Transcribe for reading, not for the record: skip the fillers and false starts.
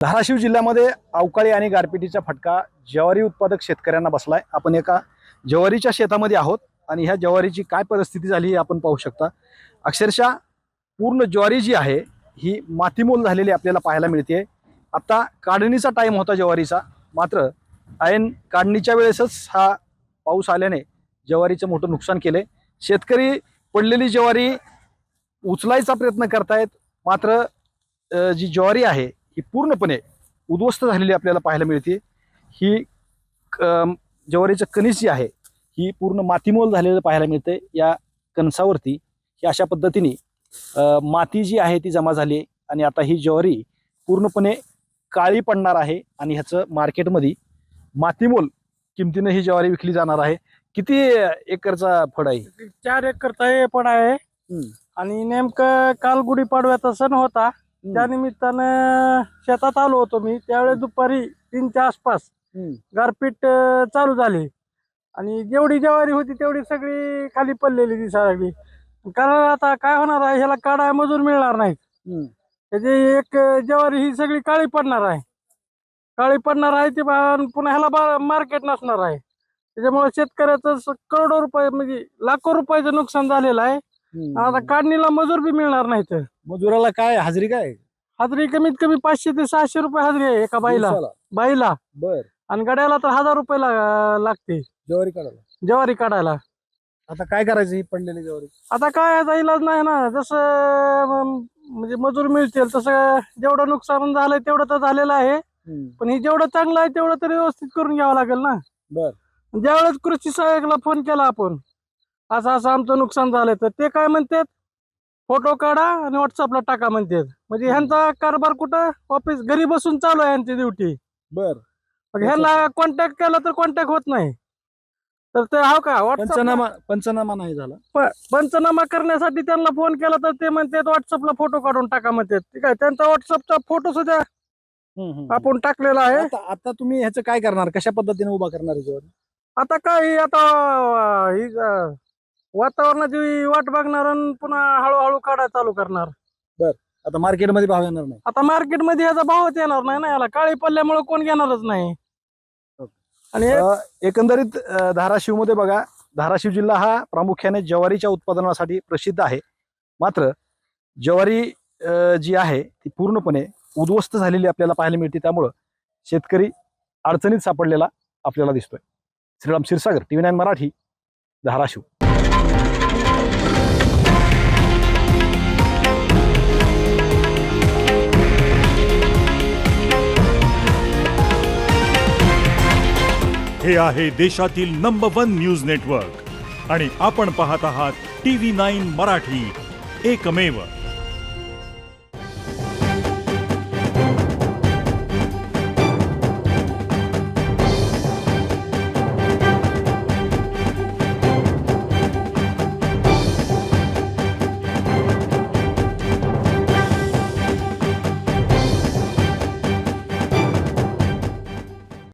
धाराशिव जिल्ह्यामध्ये अवकाळी आणि गारपिटीचा फटका ज्वारी उत्पादक शेतकऱ्यांना बसलाय। आपण एका ज्वारीच्या शेतामध्ये आहोत आणि ह्या ज्वारीची काय परिस्थिती झाली हे आपण पाहू शकता। अक्षरशः पूर्ण ज्वारी जी आहे ही मातीमोल झालेली आपल्याला पाहायला मिळते। आता काढणीचा टाइम होता ज्वारीचा, मात्र ऐन काढणीच्या वेळेसच हा पाऊस आल्याने ज्वारीचं मोठं नुकसान केले। शेतकरी पडलेली ज्वारी उचलायचा प्रयत्न करतायत, मात्र जी ज्वारी आहे ही पूर्णपणे उद्ध्वस्त झालेली आपल्याला पाहायला मिळते। ही ज्वारीचं कणीस जी आहे ही पूर्ण मातीमोल झालेलं पाहायला मिळते। या कणसावरती ही अशा पद्धतीने माती जी आहे ती जमा झाली आणि आता ही ज्वारी पूर्णपणे काळी पडणार आहे आणि ह्याचं मार्केटमध्ये मातीमोल किमतीने ही ज्वारी विकली जाणार आहे। किती एकरचा फळ आहे? 4 एकरचा हे पण आहे आणि नेमकं काल गुढीपाडव्याचा सण होता, त्या निमित्तानं शेतात आलो होतो मी। त्यावेळेस दुपारी 3च्या आसपास गारपीट चालू झाली आणि जेवढी ज्वारी होती तेवढी सगळी खाली पडलेली दिसायला लागली। कारण आता काय होणार आहे, ह्याला काढाय मजूर मिळणार नाहीत। त्याची एक ज्वारी ही सगळी काळी पडणार आहे, ती पुन्हा ह्याला मार्केट नसणार आहे। त्याच्यामुळे शेतकऱ्याचं करोडो रुपये म्हणजे लाखो रुपयाचं नुकसान झालेलं आहे। आता काढणीला मजूर बी मिळणार नाहीत। मजुराला काय हाजरी काय? हाजरी कमीत कमी 500 ते 600 रुपये हाजरी आहे एका बाईला। बर, आणि गड्याला तर 1000 रुपये लागते ज्वारी काढायला। आता काय करायचं ही पडलेली ज्वारी? आता काय याचा इलाज नाही ना, जसं म्हणजे मजूर मिळतील तसं जेवढं नुकसान झालंय तेवढं तर झालेलं आहे, पण हे जेवढं चांगलं आहे तेवढं तरी व्यवस्थित करून घ्यावं लागेल ना। बर, ज्यावेळेस कृषी सहाय्यकला फोन केला आपण, असं असं आमचं नुकसान झालंय, तर ते काय म्हणतात, फोटो काढा आणि व्हॉट्सअपला टाका म्हणतात। म्हणजे ह्यांचा कारभार कुठं, ऑफिस घरी बसून चालू आहे ह्यांची ड्युटी। बर, मग ह्यांना कॉन्टॅक्ट केला तर कॉन्टॅक्ट होत नाही, तर ते हा का पंचनामा नाही झाला। पंचनामा करण्यासाठी त्यांना फोन केला तर ते म्हणतात व्हॉट्सअपला फोटो काढून टाका म्हणतात। ठीक आहे, त्यांचा व्हॉट्सअपचा फोटो सुद्धा आपण टाकलेला आहे। आता तुम्ही ह्याचं काय करणार, कशा पद्धतीने उभा करणार आहे ज्वारी? आता काय, आता ही वातावरणाची वाट बघणार आणि पुन्हा हळूहळू काढायला चालू करणार। बर, आता मार्केटमध्ये भाव येणार नाही? आता मार्केटमध्ये याचा भावच येणार नाही ना, याला काळी पडल्यामुळे कोण घेणारच नाही। आणि एकंदरीत धाराशिव मध्ये बघा, धाराशिव जिल्हा हा प्रामुख्याने ज्वारीच्या उत्पादनासाठी प्रसिद्ध आहे, मात्र ज्वारी जी आहे ती पूर्णपणे उद्ध्वस्त झालेली आपल्याला पाहायला मिळते। त्यामुळं शेतकरी अडचणीत सापडलेला आपल्याला दिसतोय। श्रीराम क्षीरसागर, TV9 मराठी, धाराशिव। हे आहे देशातील नंबर 1 न्यूज नेटवर्क आणि आपण पाहत आहात TV9 मराठी, एकमेव।